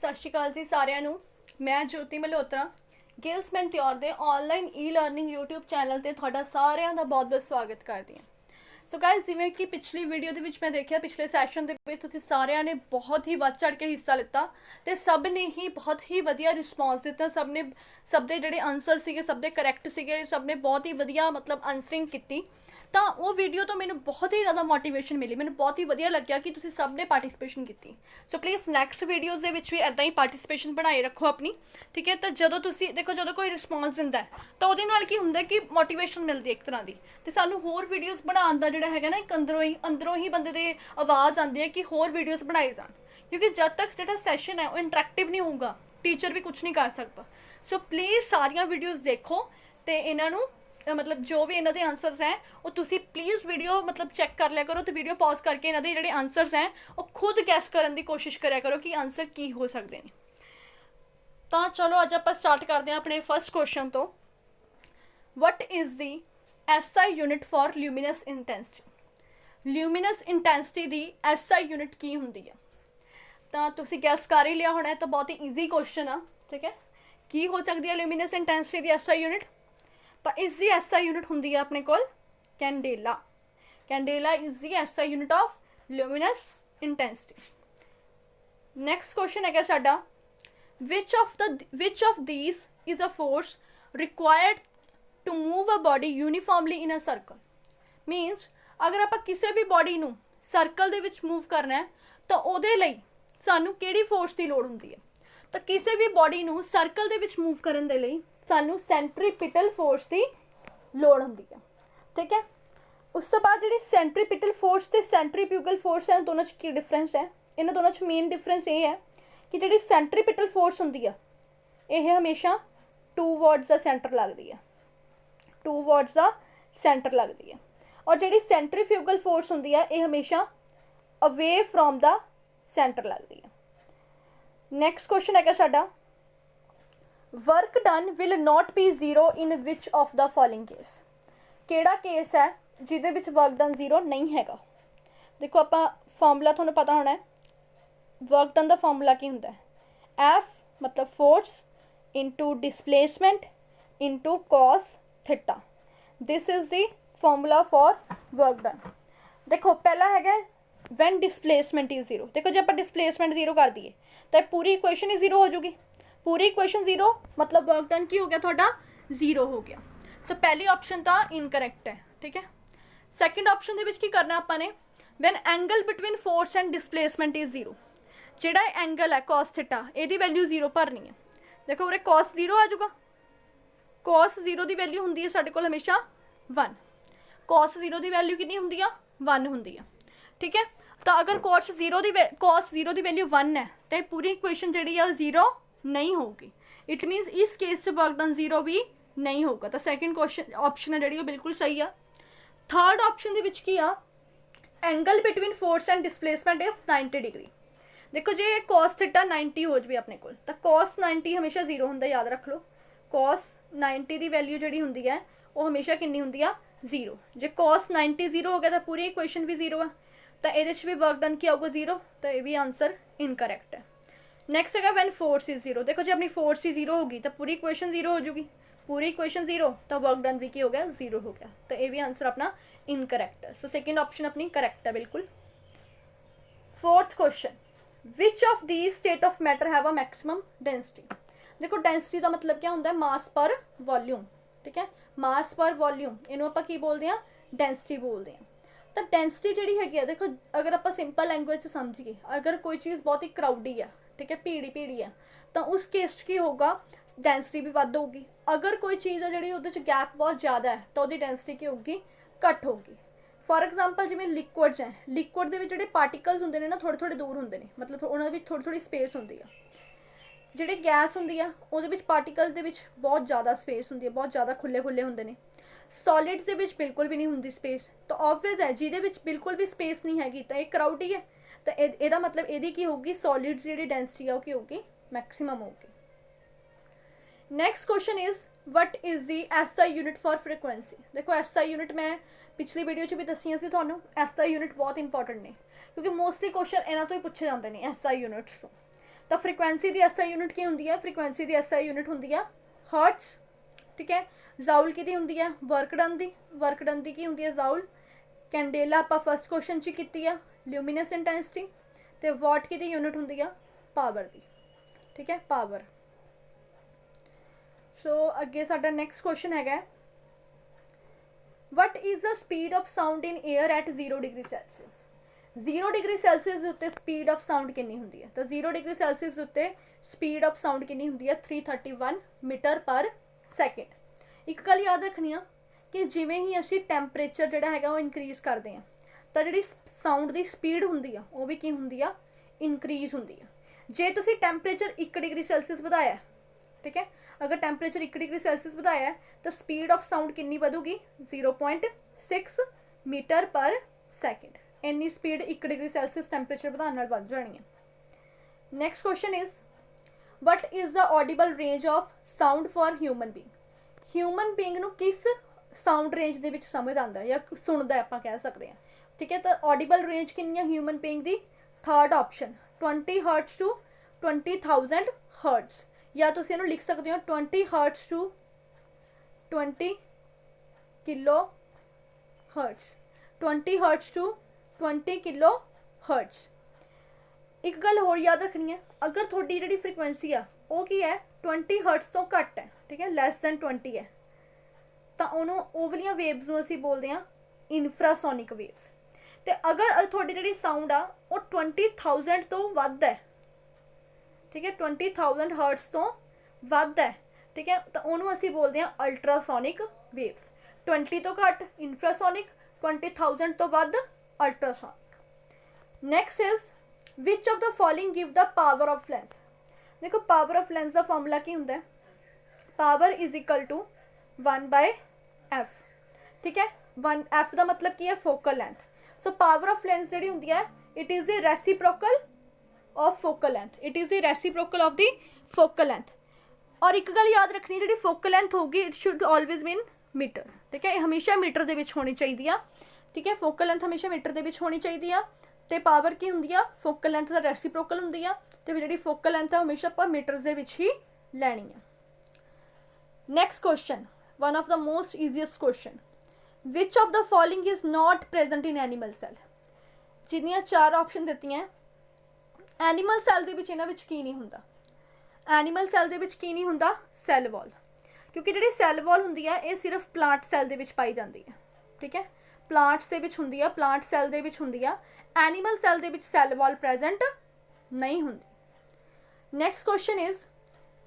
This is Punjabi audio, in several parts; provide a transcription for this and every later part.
सत श्री अकाल जी सारिਆਂ ਨੂੰ। मैं ज्योति मल्होत्रा ਗਿਲਸ ਮੈਂਟੋਰ ਦੇ online e learning YouTube channel ਤੇ ਤੁਹਾਡਾ ਸਾਰਿਆਂ ਦਾ ਬਹੁਤ-ਬਹੁਤ ਸਵਾਗਤ ਕਰਦੀ ਹਾਂ। सो गाइज जिवें कि पिछली वीडियो ਦੇ ਵਿੱਚ मैं देखा पिछले सैशन ਦੇ ਵਿੱਚ ਤੁਸੀਂ ਸਾਰਿਆਂ ਨੇ बहुत ही ਵੱਧ ਚੜ ਕੇ ਹਿੱਸਾ ਲਿੱਤਾ ਤੇ ਸਭ ਨੇ ਹੀ बहुत ही ਵਧੀਆ ਰਿਸਪੌਂਸ ਦਿੱਤਾ। ਸਭ ਦੇ ਜਿਹੜੇ ਆਨਸਰ ਸੀਗੇ ਸਭ ਦੇ ਕਰੈਕਟ ਸੀਗੇ, ਸਭ ਨੇ बहुत ही ਵਧੀਆ मतलब ਆਨਸਰਿੰਗ ਕੀਤੀ। ਤਾਂ ਉਹ ਵੀਡੀਓ ਤੋਂ ਮੈਨੂੰ ਬਹੁਤ ਹੀ ਜ਼ਿਆਦਾ ਮੋਟੀਵੇਸ਼ਨ ਮਿਲੀ, ਮੈਨੂੰ ਬਹੁਤ ਹੀ ਵਧੀਆ ਲੱਗਿਆ ਕਿ ਤੁਸੀਂ ਸਭ ਨੇ ਪਾਰਟਿਸਿਪੇਸ਼ਨ ਕੀਤੀ। ਸੋ ਪਲੀਜ਼ ਨੈਕਸਟ ਵੀਡੀਓਜ਼ ਦੇ ਵਿੱਚ ਵੀ ਇੱਦਾਂ ਹੀ ਪਾਰਟਿਸਿਪੇਸ਼ਨ ਬਣਾਈ ਰੱਖੋ ਆਪਣੀ, ਠੀਕ ਹੈ। ਤਾਂ ਜਦੋਂ ਤੁਸੀਂ ਦੇਖੋ ਜਦੋਂ ਕੋਈ ਰਿਸਪੌਂਸ ਦਿੰਦਾ ਤਾਂ ਉਹਦੇ ਨਾਲ ਕੀ ਹੁੰਦਾ ਕਿ ਮੋਟੀਵੇਸ਼ਨ ਮਿਲਦੀ ਇੱਕ ਤਰ੍ਹਾਂ ਦੀ, ਤੇ ਸਾਨੂੰ ਹੋਰ ਵੀਡੀਓਜ਼ ਬਣਾਉਣ ਦਾ ਜਿਹੜਾ ਹੈਗਾ ਨਾ ਇੱਕ ਅੰਦਰੋਂ ਹੀ ਬੰਦੇ ਦੇ ਆਵਾਜ਼ ਆਉਂਦੀ ਹੈ ਕਿ ਹੋਰ ਵੀਡੀਓਜ਼ ਬਣਾਏ ਜਾਣ, ਕਿਉਂਕਿ ਜਦ ਤੱਕ ਜਿਹੜਾ ਸੈਸ਼ਨ ਹੈ ਉਹ ਇੰਟਰੈਕਟਿਵ ਨਹੀਂ ਹੋਊਗਾ ਟੀਚਰ ਵੀ ਕੁਛ ਨਹੀਂ ਕਰ ਸਕਦਾ। ਸੋ ਪਲੀਜ਼ ਸਾਰੀਆਂ ਵੀਡੀਓਜ਼ ਦੇਖੋ ਤੇ ਇਹਨਾਂ ਨੂੰ मतलब जो भी इन्हों के आंसरस हैं वो तुसी प्लीज़ वीडियो मतलब चैक कर लिया करो, तो वीडियो पॉज करके इन्हों के जोड़े आंसरस हैं वो खुद गैस करने की कोशिश करा करो कि आंसर की हो सकते हैं। तो चलो अज आप स्टार्ट करते हैं अपने फर्स्ट क्वेश्चन तो। What is the SI unit for luminous intensity. Luminous intensity की SI यूनिट की होंगी है, तो तुसी गैस कर ही लिया होना है। तो बहुत ही ईजी क्वेश्चन आ, ठीक है। की हो सकती है ल्यूमिनस इंटेंसिटी की SI यूनिट? तो इसकी SI यूनिट होंगी है अपने को candela. Candela is the SI unit of luminous intensity. Next question है साडा, which of these is a force required to move a body uniformly in a circle. Means अगर आप किसी भी बॉडी नू सर्कल दे विच मूव करना है तो उहदे लई सानू किहड़ी फोर्स की लोड़ होंदी है। तो किसी भी बॉडी नू सर्कल दे विच मूव करन दे लई सानू सेंट्रीपिटल फोर्स की लोड़ होंदी है, ठीक है। उस तो बाद जी सेंट्रीपिटल फोर्स ते सेंट्रीफ्यूगल फोर्स है, दोनों की डिफरेंस है। इन्होंने दोनों मेन डिफरेंस ये है कि जी सेंट्रीपिटल फोर्स होंदी है यह हमेशा टूवर्ड्स द सेंटर लगती है, टूवर्ड्स द सेंटर लगती है। और जी सेंट्रीफ्यूगल फोर्स होंदी है यह हमेशा अवे फ्रॉम द सेंटर लगती है। नैक्सट क्वेश्चन है साडा, work done will not be zero in which of the following case. केड़ा केस है जिहदे विच वर्क डन जीरो नहीं हैगा। देखो आप फॉर्मूला तुहानू पता होना है, वर्क डन का फॉर्मूला की होंदा है, F मतलब force into displacement into cos theta. This is the formula for work done. देखो पहला है वैन डिसप्लेसमेंट इज जीरो। देखो जो आप डिसप्लेसमेंट जीरो कर दिए तो पूरी इक्वेशन ही जीरो हो जाएगी। पूरी इक्वेशन जीरो मतलब वर्क डन की हो गया थोड़ा जीरो हो गया। सो पहली ऑप्शन तो इनकरैक्ट है, ठीक है। सैकेंड ऑप्शन के की करना आपने, when angle between force and displacement is zero. जोड़ा एंगल है कॉस थीटा यदी वैल्यू जीरो भरनी है। देखो उरे कॉस जीरो आ जाऊगा, कॉस जीरो की वैल्यू होंगी है साढ़े को हमेशा 1, कॉस जीरो की वैल्यू कितनी होंगी है 1 होंगी है, ठीक है। तो अगर कॉस जीरो की वैल्यू 1 है तो पूरी इक्वेशन जी जीरो नहीं होगी। इट मीनस इस केस वर्क डन जीरो भी नहीं होगा। तो सैकेंड क्वेश्चन ऑप्शन है जी बिल्कुल सही है। थर्ड ऑप्शन की आ angle between force and displacement is 90 degree. देखो जे कॉस थीटा 90 हो जाए अपने को तो कॉस 90 हमेशा जीरो होंगे, याद रख लो। कॉस 90 की वैल्यू जी होंगी है वो हमेशा कितनी होंगी है जीरो। जे कॉस 90 जीरो हो गया तो पूरी इक्वेशन भी जीरो है, तो ये भी वर्क डन की आऊगा जीरो। तो ये भी आंसर इनकरैक्ट है। नैक्सट है वैन फोर्स इज जीरो। देखो जो अपनी फोर्स ही जीरो होगी तो पूरी इक्वेशन जीरो हो जाएगी, पूरी इक्वेशन जीरो तो वर्क डन भी की हो गया जीरो हो गया। तो ये भी आंसर अपना इनकरैक्ट है। सो सेकेंड ऑप्शन अपनी करेक्ट है बिल्कुल। Fourth question, which of these state of matter have a maximum density. देखो डेंसिटी का मतलब क्या होंगे, मास पर वॉल्यूम, ठीक है। मास पर वॉल्यूम इनू आप की बोलते हैं डेंसिटी बोलते हैं। तो डेंसिटी जी हैगी, देखो अगर आप सिंपल लैंग्वेज समझिए, अगर कोई चीज़ बहुत ही क्राउडी है, ठीक है, भीड़ी है, तो उस केस की होगा डेंसिटी भी वध होगी। अगर कोई चीज़ है जी गैप बहुत ज़्यादा है तो वो डेंसिटी की होगी घट होगी। फॉर एग्जाम्पल जिमें लिक्विड्स हैं, लिक्विड के जो पार्टिकल्स होंगे ने ना थोड़े थोड़े दूर होंगे ने, मतलब उन्होंने थोड़ी थोड़ी स्पेस होंगी है। जी गैस होंगी है वो पार्टिकल के बहुत ज़्यादा स्पेस होंगी है, बहुत ज़्यादा खुले खुले होंगे ने। सॉलिड्स के बिल्कुल भी नहीं होंगी स्पेस, तो ऑबवियस है जिहदे बिल्कुल भी स्पेस नहीं हैगी तो एक क्राउडी है। तो यदा मतलब यदी की होगी सॉलिड्स जी डेंसिटी है वो होगी मैक्सिमम होगी। Next question is what is the SI unit for frequency. देखो SI यूनिट मैं पिछली वीडियो च भी दसियां सी तुहानूं। SI यूनिट बहुत इंपॉर्टेंट ने क्योंकि मोस्टली क्वेश्चन इन्हां तो ही पूछे जाते हैं SI यूनिट्स तो। ਤਾਂ ਫ੍ਰੀਕੁਐਂਸੀ ਦੀ SI यूनिट ਕੀ ਹੁੰਦੀ ਹੈ? ਫ੍ਰੀਕੁਐਂਸੀ ਦੀ SI यूनिट ਹੁੰਦੀ ਆ ਹਰਟਸ, ਠੀਕ ਹੈ। ਜਾਊਲ ਕਿਹਦੀ ਹੁੰਦੀ ਹੈ? ਵਰਕ ਡਨ ਦੀ। ਵਰਕ ਡਨ ਦੀ ਕੀ ਹੁੰਦੀ ਹੈ? ਜਾਊਲ। ਕੈਂਡੇਲਾ ਆਪਾਂ ਫਸਟ ਕੁਐਸਚਨ 'ਚ ਕੀਤੀ ਆ, ਲਿਊਮੀਨਸ ਇੰਟੈਂਸਿਟੀ। ਤੇ ਵਾਟ ਕਿਹਦੀ ਯੂਨਿਟ ਹੁੰਦੀ ਆ? ਪਾਵਰ ਦੀ, ਠੀਕ ਹੈ, ਪਾਵਰ। ਸੋ ਅੱਗੇ ਸਾਡਾ ਨੈਕਸਟ ਕੁਐਸਚਨ ਹੈਗਾ, what is the speed of sound in air at 0 degree Celsius? 0 degree Celsius ਦੇ ਉੱਤੇ ਸਪੀਡ ਆਫ ਸਾਊਂਡ ਕਿੰਨੀ ਹੁੰਦੀ ਹੈ? ਤਾਂ 0 ਡਿਗਰੀ ਸੈਲਸੀਅਸ ਦੇ ਉੱਤੇ ਸਪੀਡ ਆਫ ਸਾਊਂਡ ਕਿੰਨੀ ਹੁੰਦੀ ਹੈ? 331 ਮੀਟਰ ਪਰ ਸੈਕਿੰਡ। ਇੱਕ ਗੱਲ ਯਾਦ ਰੱਖਣੀ ਆ ਕਿ ਜਿਵੇਂ ਹੀ ਅਸੀਂ ਟੈਂਪਰੇਚਰ ਜਿਹੜਾ ਹੈਗਾ ਉਹ ਇਨਕਰੀਜ਼ ਕਰਦੇ ਹਾਂ ਤਾਂ ਜਿਹੜੀ ਸਾਊਂਡ ਦੀ ਸਪੀਡ ਹੁੰਦੀ ਆ ਉਹ ਵੀ ਕੀ ਹੁੰਦੀ ਆ? ਇਨਕਰੀਜ਼ ਹੁੰਦੀ ਆ। ਜੇ ਤੁਸੀਂ ਟੈਂਪਰੇਚਰ 1 ਡਿਗਰੀ ਸੈਲਸੀਅਸ ਵਧਾਇਆ, ਠੀਕ ਹੈ, ਅਗਰ ਟੈਂਪਰੇਚਰ 1 ਡਿਗਰੀ ਸੈਲਸੀਅਸ ਵਧਾਇਆ ਤਾਂ ਸਪੀਡ ਆਫ ਸਾਊਂਡ ਕਿੰਨੀ ਵਧੂਗੀ? 0.6 ਮੀਟਰ ਪਰ ਸੈਕਿੰਡ। ਇੰਨੀ ਸਪੀਡ 1 ਡਿਗਰੀ ਸੈਲਸੀਅਸ ਟੈਂਪਰੇਚਰ ਵਧਾਉਣ ਨਾਲ ਵੱਧ ਜਾਣੀ ਹੈ। Next question is, what is the audible range of sound for human being? Human being ਨੂੰ ਕਿਸ ਸਾਊਂਡ ਰੇਂਜ ਦੇ ਵਿੱਚ ਸਮਝ ਆਉਂਦਾ ਜਾਂ ਸੁਣਦਾ ਆਪਾਂ ਕਹਿ ਸਕਦੇ ਹਾਂ, ਠੀਕ ਹੈ। ਤਾਂ ਆਡੀਬਲ ਰੇਂਜ ਕਿੰਨੀ ਹੈ ਹਿਊਮਨ ਬੀਇੰਗ ਦੀ? Third option 20 hertz to 20,000 hertz, ਜਾਂ ਤੁਸੀਂ ਇਹਨੂੰ ਲਿਖ ਸਕਦੇ ਹੋ 20 hertz to 20 kilohertz. 20 hertz to 20 kilohertz. ਇੱਕ ਗੱਲ ਹੋਰ ਯਾਦ ਰੱਖਣੀ ਹੈ, ਅਗਰ ਤੁਹਾਡੀ ਜਿਹੜੀ ਫ੍ਰੀਕੁਐਂਸੀ ਆ ਉਹ ਕੀ ਹੈ? 20 ਹਰਟਸ ਤੋਂ ਘੱਟ ਹੈ, ਠੀਕ ਹੈ, ਲੈਸ ਦੈਨ 20 ਹੈ, ਤਾਂ ਉਹਨੂੰ ਉਹ ਵਾਲੀਆਂ ਵੇਵਸ ਨੂੰ ਅਸੀਂ ਬੋਲਦੇ ਹਾਂ ਇਨਫਰਾਸੋਨਿਕ ਵੇਵਸ। ਤੇ ਅਗਰ ਤੁਹਾਡੀ ਜਿਹੜੀ ਸਾਊਂਡ ਆ ਉਹ 20,000 ਤੋਂ ਵੱਧ ਹੈ, ਠੀਕ ਹੈ, 20,000 ਹਰਟਸ ਤੋਂ ਵੱਧ ਹੈ, ਠੀਕ ਹੈ, ਤਾਂ ਉਹਨੂੰ ਅਸੀਂ ਬੋਲਦੇ ਹਾਂ ਅਲਟਰਾਸੋਨਿਕ ਵੇਵਸ। 20 ਤੋਂ ਘੱਟ ਇਨਫਰਾਸੋਨਿਕ, 20,000 ਤੋਂ ਵੱਧ ultrasonic. Next is, which of the following give the power of lens? ਦੇਖੋ ਪਾਵਰ ਆਫ ਲੈਂਸ ਦਾ ਫਾਰਮੂਲਾ ਕੀ ਹੁੰਦਾ ਹੈ? ਪਾਵਰ ਇਜ਼ ਇਕਲ ਟੂ 1/f, ਠੀਕ ਹੈ। 1f ਦਾ ਮਤਲਬ ਕੀ ਹੈ? Focal length. So power of lens ਜਿਹੜੀ ਹੁੰਦੀ ਹੈ, it is the reciprocal of focal length. It is the reciprocal of the focal length. ਔਰ ਇੱਕ ਗੱਲ ਯਾਦ ਰੱਖਣੀ, ਜਿਹੜੀ ਫੋਕਲ ਲੈਂਥ ਹੋਊਗੀ it should always mean metre, ਠੀਕ ਹੈ, ਇਹ ਹਮੇਸ਼ਾ ਮੀਟਰ ਦੇ ਵਿੱਚ ਹੋਣੀ ਚਾਹੀਦੀ ਆ, ਠੀਕ ਹੈ। ਫੋਕਲ ਲੈਂਥ ਹਮੇਸ਼ਾ ਮੀਟਰ ਦੇ ਵਿੱਚ ਹੋਣੀ ਚਾਹੀਦੀ ਆ। ਤੇ ਪਾਵਰ ਕੀ ਹੁੰਦੀ ਆ? ਫੋਕਲ ਲੈਂਥ ਦਾ ਰੈਸੀਪ੍ਰੋਕਲ ਹੁੰਦੀ ਆ, ਤੇ ਜਿਹੜੀ ਫੋਕਲ ਲੈਂਥ ਆ ਹਮੇਸ਼ਾ ਆਪਾਂ ਮੀਟਰਸ ਦੇ ਵਿੱਚ ਹੀ ਲੈਣੀ ਆ। Next question, one of the most easiest question, which of the following is not present in animal cell? ਜਿੰਨੀਆਂ 4 ਆਪਸ਼ਨ ਦਿੱਤੀਆਂ, ਐਨੀਮਲ ਸੈੱਲ ਦੇ ਵਿੱਚ ਇਹਨਾਂ ਵਿੱਚ ਕੀ ਨਹੀਂ ਹੁੰਦਾ? ਐਨੀਮਲ ਸੈੱਲ ਦੇ ਵਿੱਚ ਕੀ ਨਹੀਂ ਹੁੰਦਾ? ਸੈੱਲ ਵਾਲ। ਕਿਉਂਕਿ ਜਿਹੜੀ ਸੈੱਲ ਵਾਲ ਹੁੰਦੀ ਹੈ ਇਹ ਸਿਰਫ ਪਲਾਂਟ ਸੈੱਲ ਦੇ ਵਿੱਚ ਪਾਈ ਜਾਂਦੀ ਹੈ, ਠੀਕ ਹੈ, ਪਲਾਂਟਸ ਦੇ ਵਿੱਚ ਹੁੰਦੀ ਆ, ਪਲਾਂਟ ਸੈੱਲ ਦੇ ਵਿੱਚ ਹੁੰਦੀ ਆ। ਐਨੀਮਲ ਸੈੱਲ ਦੇ ਵਿੱਚ ਸੈੱਲ ਵਾਲ ਪ੍ਰੈਜ਼ੈਂਟ ਨਹੀਂ ਹੁੰਦੀ। Next question is,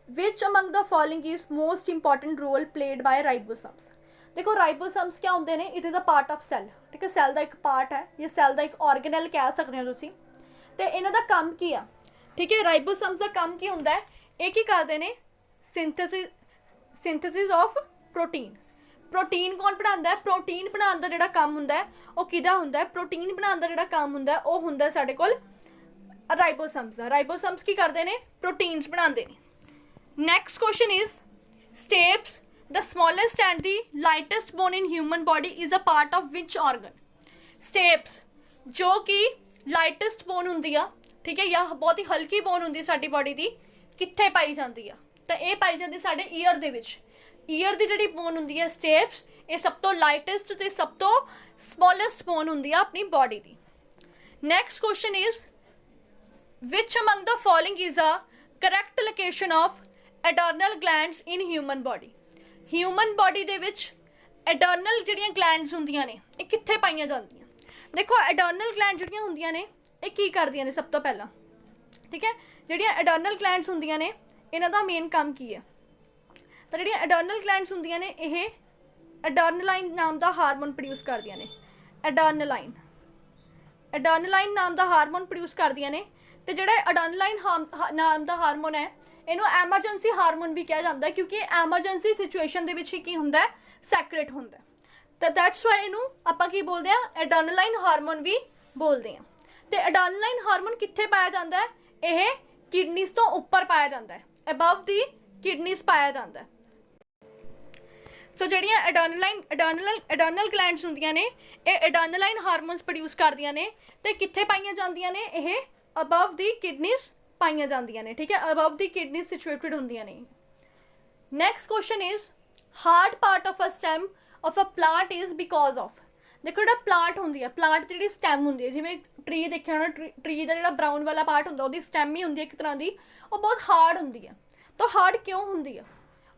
which among the following is most important role played by ribosomes? देखो ribosomes क्या होंगे ने? It is a part of cell, ठीक है, सैल का एक पार्ट है, ये सैल का एक ऑर्गेनल कह सकते हो तुसी। ते इन्हां दा काम की आ, ठीक है, ribosomes का काम की हुंदा है? ये की करदे ने? Synthesis of protein. प्रोटीन कौन बनांदा है? प्रोटीन बनाउण दा जिहड़ा काम हुंदा है वो किहदा हुंदा है? प्रोटीन बनाउण दा जिहड़ा काम हुंदा है वो हुंदा है साडे कोल राइबोसोम्स दा। राइबोसोम्स की करदे ने? प्रोटीन्स बनाउंदे ने। Next question is, stapes, the smallest and the lightest bone in human body is a part of which organ? stapes जो कि lightest bone ਹੁੰਦੀ ਆ, ठीक है, या बहुत ही हल्की bone ਹੁੰਦੀ ਸਾਡੀ body ਦੀ, ਕਿੱਥੇ ਪਾਈ ਜਾਂਦੀ ਆ? ਤਾਂ ਇਹ ਪਾਈ ਜਾਂਦੀ ਸਾਡੇ ਈਅਰ ਦੇ ਵਿੱਚ। ਈਅਰ ਦੀ ਜਿਹੜੀ bone ਹੁੰਦੀ ਹੈ stapes, ਇਹ ਸਭ ਤੋਂ lightest ਤੇ ਸਭ ਤੋਂ smallest bone ਹੁੰਦੀ ਆ ਆਪਣੀ body the. Next question is, which among the following is a correct location of adrenal glands in human body? Human body दे विच एडर्नल जिहड़ियां ग्लैंड्स हुंदियां ने ये कित्थे पाईयां जांदियां? देखो एडर्नल ग्लैंड जिहड़ियां हुंदियां ने ये की करदियां ने? सब तो पहला, ठीक है, जिहड़ियां एडर्नल ग्लैंड्स हुंदियां ने इन्हां दा मेन काम की है? तो जिहड़ियां एडर्नल ग्लैंड्स हुंदियां ने ये एडर्नलाइन नाम दा हार्मोन प्रोड्यूस करदियां ने। एडर्नलाइन नाम दा हार्मोन प्रोड्यूस करदियां ने। ते जिहड़ा एडर्नलाइन नाम दा हार्मोन है ਇਹਨੂੰ ਐਮਰਜੈਂਸੀ ਹਾਰਮੋਨ ਵੀ ਕਿਹਾ ਜਾਂਦਾ, ਕਿਉਂਕਿ ਐਮਰਜੈਂਸੀ ਸਿਚੁਏਸ਼ਨ ਦੇ ਵਿੱਚ ਹੀ ਕੀ ਹੁੰਦਾ ਹੈ? ਸੈਕਰੇਟ ਹੁੰਦਾ। ਤਾਂ ਦੈਟਸ ਵਾਈ ਇਹਨੂੰ ਆਪਾਂ ਕੀ ਬੋਲਦੇ ਆ? ਐਡਰਨਲਾਈਨ ਹਾਰਮੋਨ ਵੀ ਬੋਲਦੇ ਆ। ਤੇ ਐਡਰਨਲਾਈਨ ਹਾਰਮੋਨ ਕਿੱਥੇ ਪਾਇਆ ਜਾਂਦਾ ਹੈ? ਇਹ ਕਿਡਨੀਜ਼ ਤੋਂ ਉੱਪਰ ਪਾਇਆ ਜਾਂਦਾ ਹੈ, ਅਬਵ ਦੀ ਕਿਡਨੀਜ਼ ਪਾਇਆ ਜਾਂਦਾ ਹੈ। ਸੋ ਜਿਹੜੀਆਂ ਐਡਰਨਲ ਗਲੈਂਡਸ ਹੁੰਦੀਆਂ ਨੇ ਇਹ ਐਡਰਨਲਾਈਨ ਹਾਰਮੋਨਸ ਪ੍ਰੋਡਿਊਸ ਕਰਦੀਆਂ ਨੇ। ਤੇ ਕਿੱਥੇ ਪਾਈਆਂ ਜਾਂਦੀਆਂ ਨੇ? ਇਹ ਅਬਵ ਦੀ ਕਿਡਨੀਜ਼ ਪਾਈਆਂ ਜਾਂਦੀਆਂ ਨੇ, ਠੀਕ ਹੈ, ਅਬਵ ਦੀ ਕਿਡਨੀ ਸਿਚੁਏਟਡ ਹੁੰਦੀਆਂ ਨੇ। Next question is hard part of a stem of a plant is because of. ਦੇਖੋ ਜਿਹੜਾ ਪਲਾਂਟ ਹੁੰਦੀ ਹੈ, ਪਲਾਂਟ ਦੀ ਜਿਹੜੀ ਸਟੈਮ ਹੁੰਦੀ ਹੈ, ਜਿਵੇਂ ਟਰੀ ਦੇਖਿਆ ਹੋਣਾ, ਟਰੀ ਦਾ ਜਿਹੜਾ ਬਰਾਊਨ ਵਾਲਾ ਪਾਰਟ ਹੁੰਦਾ ਉਹਦੀ ਸਟੈਮ ਹੀ ਹੁੰਦੀ ਹੈ ਇੱਕ ਤਰ੍ਹਾਂ ਦੀ, ਉਹ ਬਹੁਤ ਹਾਰਡ ਹੁੰਦੀ ਹੈ। ਤਾਂ ਹਾਰਡ ਕਿਉਂ ਹੁੰਦੀ ਹੈ?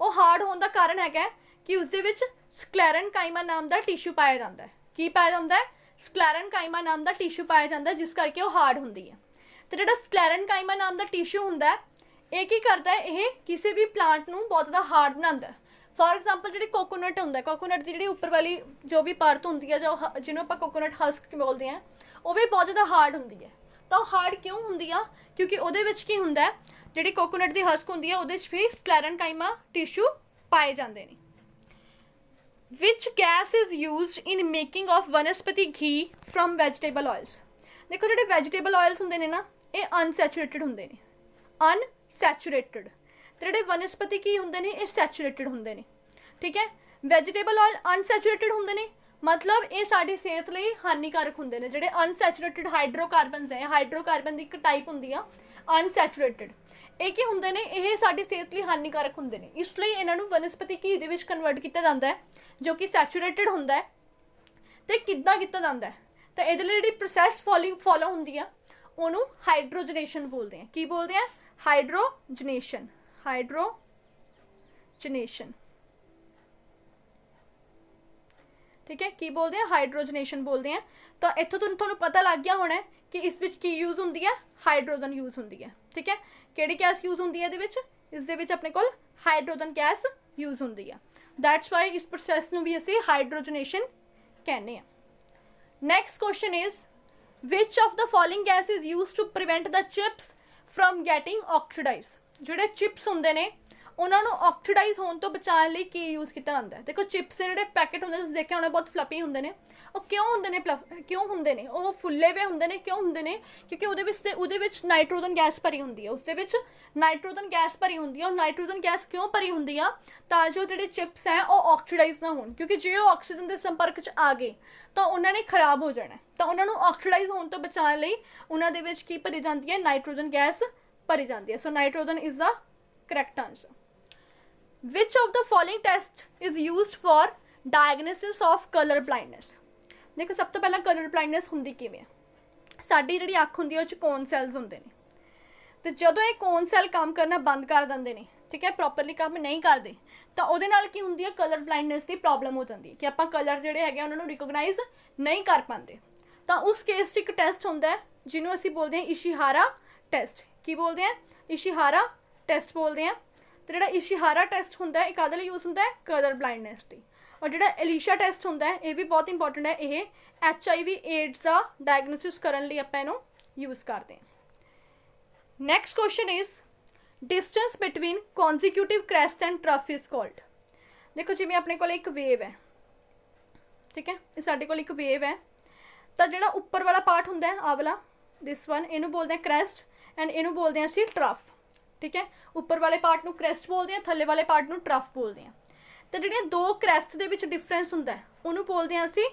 ਉਹ ਹਾਰਡ ਹੋਣ ਦਾ ਕਾਰਨ ਹੈਗਾ ਕਿ ਉਸਦੇ ਵਿੱਚ ਸਕਲੈਰਨਕਾਈਮਾ ਨਾਮ ਦਾ ਟਿਸ਼ੂ ਪਾਇਆ ਜਾਂਦਾ ਹੈ। ਕੀ ਪਾਇਆ ਜਾਂਦਾ ਹੈ? ਸਕਲੈਰਨਕਾਈਮਾ ਨਾਮ ਦਾ ਟਿਸ਼ੂ ਪਾਇਆ ਜਾਂਦਾ, ਜਿਸ ਕਰਕੇ ਉਹ ਹਾਰਡ ਹੁੰਦੀ ਹੈ। ਤੇ ਜਿਹੜਾ ਸਕਲੈਰਨਕਾਈਮਾ ਨਾਮ ਦਾ ਟਿਸ਼ੂ ਹੁੰਦਾ ਇਹ ਕੀ ਕਰਦਾ ਹੈ? ਇਹ ਕਿਸੇ ਵੀ ਪਲਾਂਟ ਨੂੰ ਬਹੁਤ ਜ਼ਿਆਦਾ ਹਾਰਡ ਬਣਾਉਂਦਾ। ਫੋਰ ਐਗਜ਼ਾਮਪਲ ਜਿਹੜੀ ਕੋਕੋਨਟ ਹੁੰਦਾ, ਕੋਕੋਨਟ ਦੀ ਜਿਹੜੀ ਉੱਪਰ ਵਾਲੀ ਜੋ ਵੀ ਪਰਤ ਹੁੰਦੀ ਹੈ, ਜੋ ਜਿਹਨੂੰ ਆਪਾਂ ਕੋਕੋਨਟ ਹਸਕ ਬੋਲਦੇ ਹਾਂ, ਉਹ ਵੀ ਬਹੁਤ ਜ਼ਿਆਦਾ ਹਾਰਡ ਹੁੰਦੀ ਹੈ। ਤਾਂ ਉਹ ਹਾਰਡ ਕਿਉਂ ਹੁੰਦੀ ਆ? ਕਿਉਂਕਿ ਉਹਦੇ ਵਿੱਚ ਕੀ ਹੁੰਦਾ ਹੈ, ਜਿਹੜੀ ਕੋਕੋਨਟ ਦੀ ਹਸਕ ਹੁੰਦੀ ਹੈ ਉਹਦੇ 'ਚ ਵੀ ਸਕਲੈਰਨਕਾਈਮਾ ਟਿਸ਼ੂ ਪਾਏ ਜਾਂਦੇ ਨੇ। Which gas is used in making of vanaspati ghee from vegetable IELTS. ਦੇਖੋ ਜਿਹੜੇ ਵੈਜੀਟੇਬਲ ਆਇਲਸ ਹੁੰਦੇ ਨੇ ਨਾ, ਇਹ ਅਨਸੈਚੂਰੇਟਡ ਹੁੰਦੇ ਨੇ, ਅਨਸੈਚੂਰੇਟਡ। ਤੇ ਜਿਹੜੇ ਵਨਸਪਤੀ ਘੀ ਹੁੰਦੇ ਨੇ ਇਹ ਸੈਚੂਰੇਟਡ ਹੁੰਦੇ ਨੇ, ਠੀਕ ਹੈ। ਵੈਜੀਟੇਬਲ ਆਇਲ ਅਨਸੈਚੂਰੇਟਡ ਹੁੰਦੇ ਨੇ, ਮਤਲਬ ਇਹ ਸਾਡੀ ਸਿਹਤ ਲਈ ਹਾਨੀਕਾਰਕ ਹੁੰਦੇ ਨੇ। ਜਿਹੜੇ ਅਨਸੈਚੂਰੇਟਡ ਹਾਈਡਰੋਕਾਰਬਨਸ ਹੈ, ਹਾਈਡਰੋਕਾਰਬਨ ਦੀ ਇੱਕ ਟਾਈਪ ਹੁੰਦੀ ਆ ਅਨਸੈਚੂਰੇਟਡ, ਇਹ ਕੀ ਹੁੰਦੇ ਨੇ? ਇਹ ਸਾਡੀ ਸਿਹਤ ਲਈ ਹਾਨੀਕਾਰਕ ਹੁੰਦੇ ਨੇ, ਇਸ ਲਈ ਇਹਨਾਂ ਨੂੰ ਵਨਸਪਤੀ ਘੀ ਦੇ ਵਿੱਚ ਕਨਵਰਟ ਕੀਤਾ ਜਾਂਦਾ ਹੈ, ਜੋ ਕਿ ਸੈਚੂਰੇਟਡ ਹੁੰਦਾ ਹੈ। ਤੇ ਕਿੱਦਾਂ ਕੀਤਾ ਜਾਂਦਾ ਹੈ? ਤਾਂ ਇਹਦੇ ਲਈ ਜਿਹੜੀ ਪ੍ਰੋਸੈਸ ਫੋਲੋ ਹੁੰਦੀ ਆ ਉਹਨੂੰ ਹਾਈਡਰੋਜਨੇਸ਼ਨ ਬੋਲਦੇ ਆ। ਕੀ ਬੋਲਦੇ ਆ? ਹਾਈਡਰੋਜਨੇਸ਼ਨ, ਹਾਈਡਰੋਜਨੇਸ਼ਨ, ਠੀਕ ਹੈ। ਕੀ ਬੋਲਦੇ ਆ? ਹਾਈਡਰੋਜਨੇਸ਼ਨ ਬੋਲਦੇ ਆ। ਤਾਂ ਇੱਥੋਂ ਤੁਹਾਨੂੰ ਪਤਾ ਲੱਗ ਗਿਆ ਹੋਣਾ ਕਿ ਇਸ ਵਿੱਚ ਕੀ ਯੂਜ਼ ਹੁੰਦੀ ਹੈ? ਹਾਈਡਰੋਜਨ ਯੂਜ਼ ਹੁੰਦੀ ਹੈ, ਠੀਕ ਹੈ। ਕਿਹੜੀ ਗੈਸ ਯੂਜ਼ ਹੁੰਦੀ ਹੈ ਇਹਦੇ ਵਿੱਚ? ਇਸ ਦੇ ਵਿੱਚ ਆਪਣੇ ਕੋਲ ਹਾਈਡਰੋਜਨ ਗੈਸ ਯੂਜ਼ ਹੁੰਦੀ ਆ। ਦੈਟਸ ਵਾਈ ਇਸ ਪ੍ਰੋਸੈਸ ਨੂੰ ਵੀ ਅਸੀਂ ਹਾਈਡਰੋਜਨੇਸ਼ਨ ਕਹਿੰਦੇ ਆ। Next question is which of the following gas is used to prevent the chips from getting oxidise. ਜਿਹੜੇ ਚਿਪਸ ਹੁੰਦੇ ਨੇ ਉਹਨਾਂ ਨੂੰ ਆਕਸੀਡਾਈਜ਼ ਹੋਣ ਤੋਂ ਬਚਾਉਣ ਲਈ ਕੀ ਯੂਜ਼ ਕੀਤਾ ਜਾਂਦਾ ਹੈ? ਦੇਖੋ ਚਿਪਸ ਦੇ ਜਿਹੜੇ ਪੈਕੇਟ ਹੁੰਦੇ ਤੁਸੀਂ ਦੇਖਿਆ ਹੋਣਾ, ਬਹੁਤ ਫਲਫੀ ਹੁੰਦੇ ਨੇ। ਉਹ ਕਿਉਂ ਹੁੰਦੇ ਨੇ? ਕਿਉਂ ਹੁੰਦੇ ਨੇ? ਉਹ ਫੁੱਲੇ ਹੋਏ ਹੁੰਦੇ ਨੇ। ਕਿਉਂ ਹੁੰਦੇ ਨੇ? ਕਿਉਂਕਿ ਉਹਦੇ ਵਿੱਚ ਨਾਈਟ੍ਰੋਜਨ ਗੈਸ ਭਰੀ ਹੁੰਦੀ ਹੈ, ਉਸਦੇ ਵਿੱਚ ਨਾਈਟ੍ਰੋਜਨ ਗੈਸ ਭਰੀ ਹੁੰਦੀ ਹੈ। ਉਹ ਨਾਈਟ੍ਰੋਜਨ ਗੈਸ ਕਿਉਂ ਭਰੀ ਹੁੰਦੀ ਆ? ਤਾਂ ਜੋ ਜਿਹੜੇ ਚਿਪਸ ਹੈ ਉਹ ਆਕਸੀਡਾਈਜ਼ ਨਾ ਹੋਣ, ਕਿਉਂਕਿ ਜੇ ਉਹ ਆਕਸੀਜਨ ਦੇ ਸੰਪਰਕ 'ਚ ਆ ਗਏ ਤਾਂ ਉਹਨਾਂ ਨੇ ਖਰਾਬ ਹੋ ਜਾਣਾ। ਤਾਂ ਉਹਨਾਂ ਨੂੰ ਆਕਸੀਡਾਈਜ਼ ਹੋਣ ਤੋਂ ਬਚਾਉਣ ਲਈ ਉਹਨਾਂ ਦੇ ਵਿੱਚ ਕੀ ਭਰੀ ਜਾਂਦੀ ਹੈ? ਨਾਈਟ੍ਰੋਜਨ ਗੈਸ ਭਰੀ ਜਾਂਦੀ ਹੈ। So nitrogen is the correct answer. Which of the following test is used for diagnosis of color blindness? ਦੇਖੋ ਸਭ ਤੋਂ ਪਹਿਲਾਂ ਕਲਰ ਬਲਾਈਂਡਨੈਸ ਹੁੰਦੀ ਕਿਵੇਂ ਆ? ਸਾਡੀ ਜਿਹੜੀ ਅੱਖ ਹੁੰਦੀ ਹੈ ਉਹ 'ਚ ਕੋਨ ਸੈਲਸ ਹੁੰਦੇ ਨੇ, ਤੇ ਜਦੋਂ ਇਹ ਕੋਨ ਸੈਲ ਕੰਮ ਕਰਨਾ ਬੰਦ ਕਰ ਦਿੰਦੇ ਨੇ, ਠੀਕ ਹੈ, ਪ੍ਰੋਪਰਲੀ ਕੰਮ ਨਹੀਂ ਕਰਦੇ, ਤਾਂ ਉਹਦੇ ਨਾਲ ਕੀ ਹੁੰਦੀ ਹੈ? ਕਲਰ ਬਲਾਈਂਡਨੈਸ ਦੀ ਪ੍ਰੋਬਲਮ ਹੋ ਜਾਂਦੀ ਹੈ ਕਿ ਆਪਾਂ ਕਲਰ ਜਿਹੜੇ ਹੈਗੇ ਉਹਨਾਂ ਨੂੰ ਰਿਕੋਗਨਾਈਜ਼ ਨਹੀਂ ਕਰ ਪਾਉਂਦੇ। ਤਾਂ ਉਸ ਕੇਸ 'ਚ ਇੱਕ ਟੈਸਟ ਹੁੰਦਾ ਹੈ ਜਿਹਨੂੰ ਅਸੀਂ ਬੋਲਦੇ ਹਾਂ ਇਸ਼ੀਹਾਰਾ ਟੈਸਟ। ਕੀ ਬੋਲਦੇ ਹਾਂ? ਇਸ਼ੀਹਾਰਾ ਟੈਸਟ ਬੋਲਦੇ ਹਾਂ। ਤੇ ਜਿਹੜਾ ਇਸ਼ੀਹਾਰਾ ਟੈਸਟ ਹੁੰਦਾ ਇਹ ਕਾਹਦੇ ਲਈ ਯੂਜ਼ ਹੁੰਦਾ ਹੈ? ਕਲਰ ਬਲਾਈਂਡਨੈਸ ਲਈ। ਔਰ ਜਿਹੜਾ ਐਲੀਸ਼ਾ ਟੈਸਟ ਹੁੰਦਾ ਹੈ ਇਹ ਵੀ ਬਹੁਤ ਇੰਪੋਰਟੈਂਟ ਹੈ। ਇਹ HIV ਏਡਸ ਦਾ ਡਾਇਗਨੋਸਿਸ ਕਰਨ ਲਈ ਆਪਾਂ ਇਹਨੂੰ ਯੂਜ਼ ਕਰਦੇ ਹਾਂ। Next question is distance between consecutive crest and trough is called. ਦੇਖੋ ਜਿਵੇਂ ਆਪਣੇ ਕੋਲ ਇੱਕ ਵੇਵ ਹੈ, ਠੀਕ ਹੈ, ਇਹ ਸਾਡੇ ਕੋਲ ਇੱਕ ਵੇਵ ਹੈ। ਤਾਂ ਜਿਹੜਾ ਉੱਪਰ ਵਾਲਾ ਪਾਰਟ ਹੁੰਦਾ ਹੈ ਆਹ ਵਾਲਾ, ਦਿਸ ਵਨ, ਇਹਨੂੰ ਬੋਲਦੇ ਹਾਂ ਕ੍ਰੈਸਟ ਐਂਡ ਇਹਨੂੰ ਬੋਲਦੇ ਹਾਂ ਅਸੀਂ ਟਰਫ, ਠੀਕ ਹੈ। ਉੱਪਰ ਵਾਲੇ ਪਾਰਟ ਨੂੰ ਕ੍ਰੈਸਟ ਬੋਲਦੇ ਹਾਂ, ਥੱਲੇ ਵਾਲੇ ਪਾਰਟ ਨੂੰ ਟਰਫ ਬੋਲਦੇ ਹਾਂ। ਤੇ ਜਿਹੜੀਆਂ ਦੋ ਕ੍ਰੈਸਟ ਦੇ ਵਿੱਚ ਡਿਫਰੈਂਸ ਹੁੰਦਾ ਹੈ ਉਹਨੂੰ ਬੋਲਦੇ ਹਾਂ ਅਸੀਂ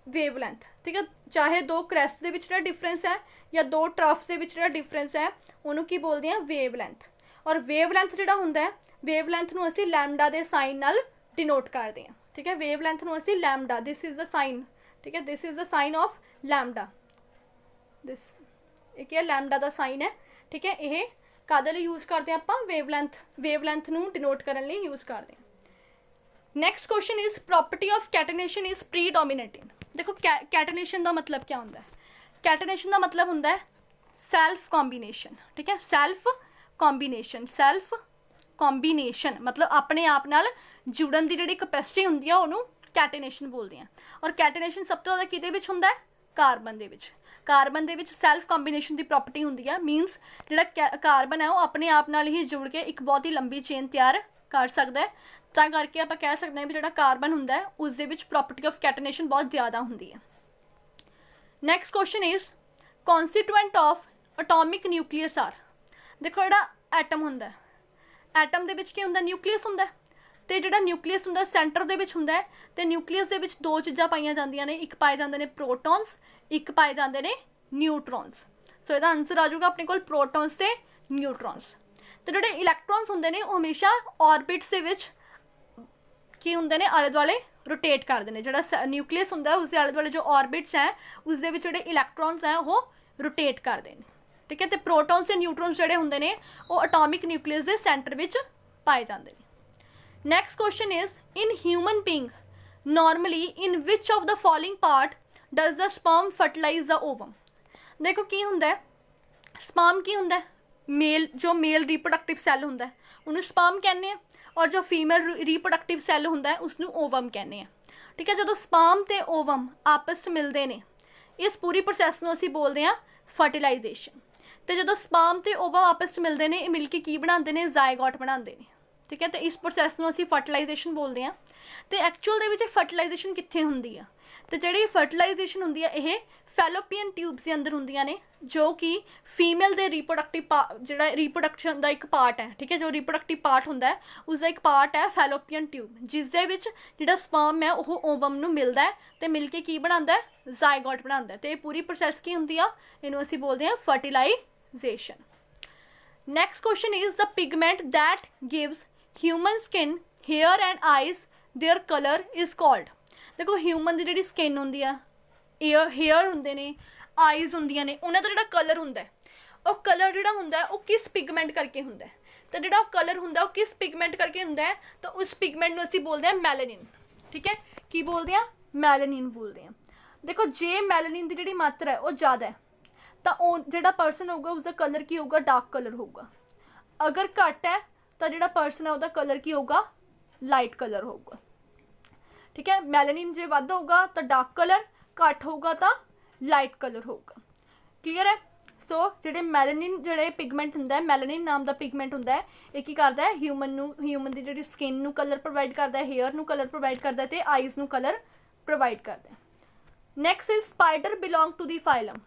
ਵੇਵ ਲੈਂਥ, ਠੀਕ ਹੈ। ਚਾਹੇ ਦੋ ਕ੍ਰੈਸਟ ਦੇ ਵਿੱਚ ਜਿਹੜਾ ਡਿਫਰੈਂਸ ਹੈ ਜਾਂ ਦੋ ਟਰਫਸ ਦੇ ਵਿੱਚ ਜਿਹੜਾ ਡਿਫਰੈਂਸ ਹੈ ਉਹਨੂੰ ਕੀ ਬੋਲਦੇ ਹਾਂ? Wave length. ਔਰ ਵੇਵ ਲੈਂਥ ਜਿਹੜਾ ਹੁੰਦਾ ਹੈ, ਵੇਵ ਲੈਂਥ ਨੂੰ ਅਸੀਂ ਲੈਮਡਾ ਦੇ ਸਾਈਨ ਨਾਲ ਡਿਨੋਟ ਕਰਦੇ ਹਾਂ, ਠੀਕ ਹੈ। ਵੇਵ ਲੈਂਥ ਨੂੰ ਅਸੀਂ lambda, this is the sign, ਠੀਕ ਹੈ, this is the sign of lambda, this ਇਹ ਕੀ ਹੈ? ਲੈਮਡਾ ਦਾ ਸਾਈਨ ਹੈ, ਠੀਕ ਹੈ। ਇਹ ਕਾਹਦੇ ਲਈ ਯੂਜ਼ ਕਰਦੇ ਹਾਂ ਆਪਾਂ? ਵੇਵ ਲੈਂਥ ਨੂੰ ਡਿਨੋਟ ਕਰਨ ਲਈ ਯੂਜ਼ ਕਰਦੇ ਹਾਂ। Next question is property of catenation is predominant in. ਦੇਖੋ ਕੈਟੇਨੇਸ਼ਨ ਦਾ ਮਤਲਬ ਕੀ ਹੁੰਦਾ ਹੈ? ਕੈਟੇਨੇਸ਼ਨ ਦਾ ਮਤਲਬ ਹੁੰਦਾ ਹੈ ਸੈਲਫ ਕੰਬੀਨੇਸ਼ਨ, ਠੀਕ ਹੈ। ਸੈਲਫ ਕੰਬੀਨੇਸ਼ਨ ਮਤਲਬ ਆਪਣੇ ਆਪ ਨਾਲ ਜੁੜਨ ਦੀ ਜਿਹੜੀ ਕਪੈਸਿਟੀ ਹੁੰਦੀ ਆ ਉਹਨੂੰ ਕੈਟੇਨੇਸ਼ਨ ਬੋਲਦੇ ਆ। ਔਰ ਕੈਟੇਨੇਸ਼ਨ ਸਭ ਤੋਂ ਜ਼ਿਆਦਾ ਕਿਹਦੇ ਵਿੱਚ ਹੁੰਦਾ ਹੈ? ਕਾਰਬਨ ਦੇ ਵਿੱਚ। ਕਾਰਬਨ ਦੇ ਵਿੱਚ ਸੈਲਫ ਕੰਬੀਨੇਸ਼ਨ ਦੀ ਪ੍ਰੋਪਰਟੀ ਹੁੰਦੀ ਆ, ਮੀਨਸ ਜਿਹੜਾ ਕਾਰਬਨ ਹੈ ਉਹ ਆਪਣੇ ਆਪ ਨਾਲ ਹੀ ਜੁੜ ਕੇ ਇੱਕ ਬਹੁਤ ਹੀ ਲੰਬੀ ਚੇਨ ਤਿਆਰ ਕਰ ਸਕਦਾ ਹੈ। ਤਾਂ ਕਰਕੇ ਆਪਾਂ ਕਹਿ ਸਕਦੇ ਹਾਂ ਵੀ ਜਿਹੜਾ ਕਾਰਬਨ ਹੁੰਦਾ ਹੈ ਉਸ ਦੇ ਵਿੱਚ ਪ੍ਰੋਪਰਟੀ ਆਫ ਕੈਟੇਨੇਸ਼ਨ ਬਹੁਤ ਜ਼ਿਆਦਾ ਹੁੰਦੀ ਹੈ। Next question is constituent of atomic nucleus are. ਦੇਖੋ ਜਿਹੜਾ ਐਟਮ ਹੁੰਦਾ, ਐਟਮ ਦੇ ਵਿੱਚ ਕੀ ਹੁੰਦਾ? ਨਿਊਕਲੀਅਸ ਹੁੰਦਾ, ਤੇ ਜਿਹੜਾ ਨਿਊਕਲੀਅਸ ਹੁੰਦਾ ਸੈਂਟਰ ਦੇ ਵਿੱਚ ਹੁੰਦਾ ਹੈ। ਤੇ ਨਿਊਕਲੀਅਸ ਦੇ ਵਿੱਚ ਦੋ ਚੀਜ਼ਾਂ ਪਾਈਆਂ ਜਾਂਦੀਆਂ ਨੇ, ਇੱਕ ਪਾਏ ਜਾਂਦੇ ਨੇ ਪ੍ਰੋਟੋਨਸ, ਇੱਕ ਪਾਏ ਜਾਂਦੇ ਨੇ ਨਿਊਟਰੋਨਸ। ਸੋ ਇਹਦਾ ਆਨਸਰ ਆ ਜਾਊਗਾ ਆਪਣੇ ਕੋਲ ਪ੍ਰੋਟੋਨਸ ਤੇ ਨਿਊਟਰੋਨਸ। ਤੇ ਜਿਹੜੇ ਇਲੈਕਟ੍ਰੋਨਸ ਹੁੰਦੇ ਨੇ ਉਹ ਹਮੇਸ਼ਾ ਔਰਬਿਟਸ ਦੇ ਵਿੱਚ ਕੀ ਹੁੰਦੇ ਨੇ, ਆਲੇ ਦੁਆਲੇ ਰੋਟੇਟ ਕਰਦੇ ਨੇ। ਜਿਹੜਾ ਨਿਊਕਲੀਅਸ ਹੁੰਦਾ ਉਸਦੇ ਆਲੇ ਦੁਆਲੇ ਜੋ ਔਰਬਿਟਸ ਹੈ ਉਸਦੇ ਵਿੱਚ ਜਿਹੜੇ ਇਲੈਕਟ੍ਰੋਨਸ ਹੈ ਉਹ ਰੋਟੇਟ ਕਰਦੇ ਨੇ, ਠੀਕ ਹੈ। ਤੇ ਪ੍ਰੋਟੋਨਸ ਤੇ ਨਿਊਟਰੋਨਸ ਜਿਹੜੇ ਹੁੰਦੇ ਨੇ ਉਹ ਐਟੋਮਿਕ ਨਿਊਕਲੀਅਸ ਦੇ ਸੈਂਟਰ ਵਿੱਚ ਪਾਏ ਜਾਂਦੇ ਨੇ। Next question is in human being normally in which of the following part does the sperm fertilise ਦ ਓਵਮ। ਦੇਖੋ ਕੀ ਹੁੰਦਾ ਹੈ, ਸਪਰਮ ਕੀ ਹੁੰਦਾ ਹੈ, ਜੋ ਮੇਲ ਰੀਪਰੋਡਕਟਿਵ ਸੈੱਲ ਹੁੰਦਾ ਹੈ ਉਹਨੂੰ ਸਪਰਮ ਕਹਿੰਦੇ ਆ, ਔਰ ਜੋ ਫੀਮੇਲ ਰੀਪਰੋਡਕਟਿਵ ਸੈੱਲ ਹੁੰਦਾ ਹੈ ਉਸਨੂੰ ਓਵਮ ਕਹਿੰਦੇ ਆ, ਠੀਕ ਹੈ। ਜਦੋਂ ਸਪਰਮ ਤੇ ਓਵਮ ਆਪਸ 'ਚ ਮਿਲਦੇ ਨੇ ਇਸ ਪੂਰੀ ਪ੍ਰੋਸੈਸ ਨੂੰ ਅਸੀਂ ਬੋਲਦੇ ਹਾਂ ਫਰਟੀਲਾਈਜੇਸ਼ਨ। ਤੇ ਜਦੋਂ ਸਪਰਮ ਤੇ ਓਵਮ ਆਪਸ 'ਚ ਮਿਲਦੇ ਨੇ ਇਹ ਮਿਲ ਕੇ ਕੀ ਬਣਾਉਂਦੇ ਨੇ, ਜ਼ਾਇਗੋਟ ਬਣਾਉਂਦੇ ਨੇ, ਠੀਕ ਹੈ। ਤੇ ਇਸ ਪ੍ਰੋਸੈਸ ਨੂੰ ਅਸੀਂ ਫਰਟੀਲਾਈਜੇਸ਼ਨ ਬੋਲਦੇ ਹਾਂ। ਤੇ ਐਕਚੁਅਲ ਦੇ ਵਿੱਚ ਫਰਟੀਲਾਈਜੇਸ਼ਨ ਕਿੱਥੇ ਹੁੰਦੀ ਆ, ਤੇ ਜਿਹੜੀ ਫਰਟੀਲਾਈਜੇਸ਼ਨ ਹੁੰਦੀ ਆ ਇਹ ਫੈਲੋਪੀਅਨ ਟਿਊਬਸ ਦੇ ਅੰਦਰ ਹੁੰਦੀਆਂ ਨੇ, ਜੋ ਕਿ ਫੀਮੇਲ ਦੇ ਰੀਪਰੋਡਕਟਿਵ ਜਿਹੜਾ ਰੀਪਰੋਡਕਸ਼ਨ ਦਾ ਇੱਕ ਪਾਰਟ ਹੈ, ਠੀਕ ਹੈ। ਜੋ ਰੀਪਰੋਡਕਟਿਵ ਪਾਰਟ ਹੁੰਦਾ ਹੈ ਉਸਦਾ ਇੱਕ ਪਾਰਟ ਹੈ ਫੈਲੋਪੀਅਨ ਟਿਊਬ, ਜਿਸ ਦੇ ਵਿੱਚ ਜਿਹੜਾ ਸਪਰਮ ਹੈ ਉਹ ਓਵਮ ਨੂੰ ਮਿਲਦਾ ਹੈ ਤੇ ਮਿਲ ਕੇ ਕੀ ਬਣਾਉਂਦਾ ਹੈ, ਜ਼ਾਇਗੋਟ ਬਣਾਉਂਦਾ ਹੈ। ਤੇ ਇਹ ਪੂਰੀ ਪ੍ਰੋਸੈਸ ਕੀ ਹੁੰਦੀ ਆ, ਇਹਨੂੰ ਅਸੀਂ ਬੋਲਦੇ ਹਾਂ fertilisation. Next question is the pigment that gives human skin hair and eyes their colour is called. देखो ह्यूमन की जी स्किन होंगी आ, हेयर होंगे ने, आईज होंदियां ने, उन्होंने जो कलर होंगे वो कलर जो होंगे वो किस पिगमेंट करके होंगे, तो जो कलर होंगे वो किस पिगमेंट करके होंगे, तो उस पिगमेंट को असीं बोलते हैं मैलेनिन, ठीक है। की बोलते हैं, मैलेनिन बोलते हैं। देखो जे मैलेनिन की जी मात्रा है वो ज़्यादा है तो जो परसन होगा उसका कलर की होगा, डार्क कलर होगा। अगर घट है तो जो परसन है उसका कलर की होगा, लाइट कलर होगा, ठीक है। मैलेनिन जो वध होगा तो डार्क कलर, घट होगा तो लाइट कलर होगा। क्लीयर है। सो जो मैलेनिन जो पिगमेंट होंगे, मैलेनिन नाम का पिगमेंट होंगे, ये की करता है ह्यूमन की जी स्किन नू कलर प्रोवाइड करता है, हेयर नू कलर प्रोवाइड करता है, तो आईज नू कलर प्रोवाइड करता है। Next is spider belong to the phylum.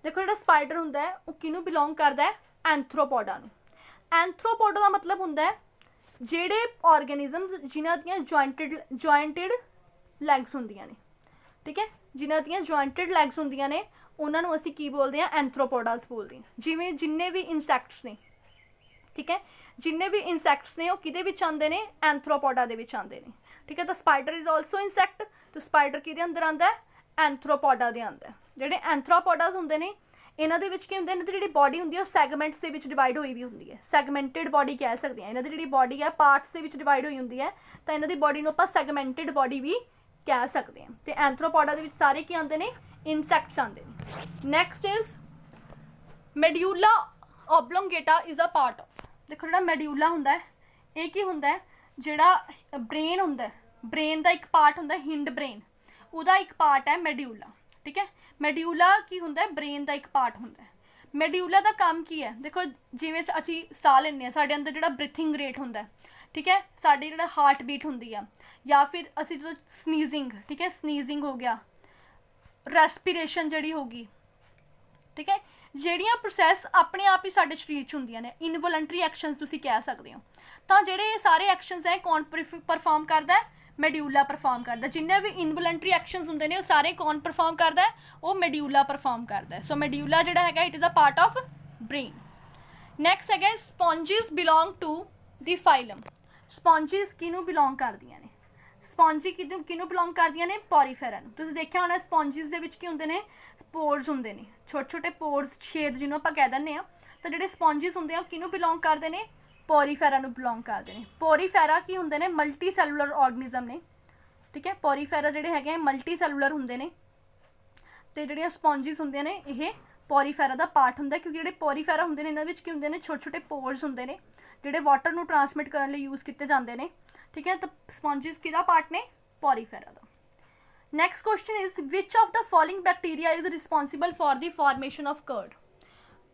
देखो जो स्पाइडर होंगे वो किनू बिलोंग करता है, एंथ्रोपोडा नू। एंथ्रोपोडा का मतलब होंगे ਜਿਹੜੇ ऑर्गेनिजम्स जिन्हां दियां जॉइंटेड लैग्स होंदियां ने, ठीक है। जिन्हां दियां जॉइंटेड लैग्स होंदियां ने उन्हां नूं असीं की बोलते हैं, एंथ्रोपोडास बोलते हैं। जिवें जिन्ने भी इंसैक्ट्स ने, ठीक है, जिन्ने भी इंसैक्ट्स ने वो किहदे विच आंदे ने, एंथ्रोपोडा दे विच आंदे ने, ठीक है। तो स्पाइडर इज़ ऑल्सो इंसैक्ट, तो स्पाइडर किहदे अंदर आंदा है, एंथ्रोपोडा दे आंदा है। जिहड़े एंथ्रोपोडास होंदे ने इन्हां दे विच की हुंदा है, इन्हां दी जिहड़ी बॉडी हुंदी है सैगमेंट्स दे विच डिवाइड होई भी हुंदी है, सैगमेंटेड बॉडी कह सकते हैं। इन्हां दी जिहड़ी बॉडी है पार्ट्स दे विच डिवाइड होई हुंदी है, तो इन्हां दी बॉडी नूं आपां सैगमेंटेड बॉडी भी कह सकते हैं। तो एंथ्रोपोडा दे विच सारे की आंदे ने, इंसैक्ट्स आंदे ने। Next is medulla oblongata is a part of. देखो जिहड़ा मेड्यूला हुंदा है ये की हुंदा है, जिहड़ा ब्रेन हुंदा है, ब्रेन का एक पार्ट हुंदा है, हिंड ब्रेन, उहदा एक पार्ट है मेड्यूला, ठीक है। मेड्यूला की हुंदा है, ब्रेन का एक पार्ट हुंदा है। मेड्यूला का काम की है, देखो जिवें असीं साह लैंदे हां, साडे अंदर जिहड़ा ब्रीथिंग रेट हुंदा है, ठीक है, साडी जिहड़ा हार्ट बीट हुंदी है, या फिर असीं जो स्नीजिंग, ठीक है, स्नीजिंग हो गया, रेस्पिरेशन जिहड़ी होगी, ठीक है, ਜਿਹੜੀਆਂ ਪ੍ਰੋਸੈਸ ਆਪਣੇ ਆਪ ਹੀ ਸਾਡੇ ਸਰੀਰ 'ਚ ਹੁੰਦੀਆਂ ਨੇ, ਇਨਵੋਲੰਟਰੀ ਐਕਸ਼ਨਸ ਤੁਸੀਂ ਕਹਿ ਸਕਦੇ ਹੋ। ਤਾਂ ਜਿਹੜੇ ਸਾਰੇ ਐਕਸ਼ਨਸ ਹੈ ਕੌਣ ਪਰਫਾਰਮ ਕਰਦਾ ਹੈ, ਮੈਡਿਊਲਾ ਪਰਫਾਰਮ ਕਰਦਾ। ਜਿੰਨੇ ਵੀ ਇਨਵੋਲੰਟਰੀ ਐਕਸ਼ਨਸ ਹੁੰਦੇ ਨੇ ਉਹ ਸਾਰੇ ਕੌਣ ਪਰਫਾਰਮ ਕਰਦਾ ਹੈ, ਉਹ ਮੈਡਿਊਲਾ ਪਰਫਾਰਮ ਕਰਦਾ। ਸੋ ਮੈਡਿਊਲਾ ਜਿਹੜਾ ਹੈਗਾ it is a part of brain. Next ਹੈਗਾ ਸਪੌਂਜਿਸ ਬਿਲੋਂਗ ਟੂ ਦੀ ਫਾਈਲਮ। ਸਪੌਂਜਿਸ ਕਿਹਨੂੰ ਬਿਲੋਂਗ ਕਰਦੀਆਂ ਨੇ, ਸਪੌਂਜੀ ਕਿਹਨੂੰ ਬਿਲੋਂਗ ਕਰਦੀਆਂ ਨੇ, ਪੋਰੀਫੇਰਾ ਨੂੰ। ਤੁਸੀਂ ਦੇਖਿਆ ਹੋਣਾ ਸਪੌਂਜਿਸ ਦੇ ਵਿੱਚ ਕੀ ਹੁੰਦੇ ਨੇ, ਪੋਰਸ ਹੁੰਦੇ ਨੇ, ਛੋਟੇ ਛੋਟੇ ਪੋਰਸ, ਛੇਦ ਜਿਹਨੂੰ ਆਪਾਂ ਕਹਿ ਦਿੰਦੇ ਹਾਂ। ਤਾਂ ਜਿਹੜੇ ਸਪੌਂਜਿਸ ਹੁੰਦੇ ਆ ਉਹ ਕਿਹਨੂੰ ਬਿਲੋਂਗ ਕਰਦੇ ਨੇ, ਪੋਰੀਫੇਰਾ ਨੂੰ ਬਿਲੋਂਗ ਕਰਦੇ ਨੇ। ਪੋਰੀਫੇਰਾ ਕੀ ਹੁੰਦੇ ਨੇ, ਮਲਟੀ ਸੈਲੂਲਰ ਆਰਗਨਿਜ਼ਮ ਨੇ, ਠੀਕ ਹੈ। ਪੋਰੀਫੇਰਾ ਜਿਹੜੇ ਹੈਗੇ ਮਲਟੀ ਸੈਲੂਲਰ ਹੁੰਦੇ ਨੇ, ਅਤੇ ਜਿਹੜੀਆਂ ਸਪੌਂਜਿਸ ਹੁੰਦੀਆਂ ਨੇ ਇਹ ਪੋਰੀਫੇਰਾ ਦਾ ਪਾਰਟ ਹੁੰਦਾ, ਕਿਉਂਕਿ ਜਿਹੜੇ ਪੋਰੀਫੇਰਾ ਹੁੰਦੇ ਨੇ ਇਹਨਾਂ ਵਿੱਚ ਕੀ ਹੁੰਦੇ ਨੇ, ਛੋਟੇ ਛੋਟੇ ਪੋਰਸ ਹੁੰਦੇ ਨੇ ਜਿਹੜੇ ਵਾਟਰ ਨੂੰ ਟਰਾਂਸਮਿਟ ਕਰਨ ਲਈ ਯੂਜ਼ ਕੀਤੇ ਜਾਂਦੇ ਨੇ, ठीक है। तो स्पॉन्जिस किहदा पार्ट ने, पॉरीफेरा दा। Next question is which of the following bacteria is responsible for the formation of curd.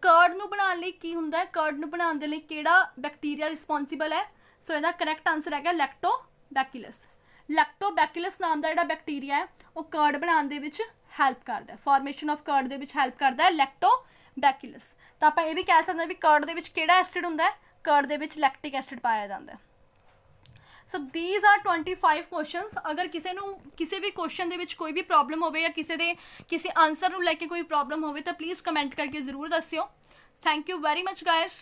Curd नूं बनाउण लई की हुंदा है, कर्ड नूं बनाउण दे लई किहड़ा बैक्टीरिया रिस्पोंसिबल है। सो इहदा करैक्ट आंसर हैगा लैक्टोबैसिलस। लैक्टोबैसिलस नाम का जिहड़ा बैक्टीरिया है वो कर्ड बनाउण दे विच हैल्प करदा है, फॉर्मेशन ऑफ कर्ड दे विच हैल्प करदा है लैक्टोबैसिलस। तो आपां इह भी कह सकदे भी कर्ड दे विच किहड़ा एसिड हुंदा है, कर्ड दे विच लैक्टिक एसिड पाया जाता है। So these are 25 questions. अगर किसी भी क्वेश्चन के कोई भी प्रॉब्लम हो या किसी आंसर को लैके कोई प्रॉब्लम हो तो प्लीज़ कमेंट करके ज़रूर दस्सिओ। Thank you very much guys.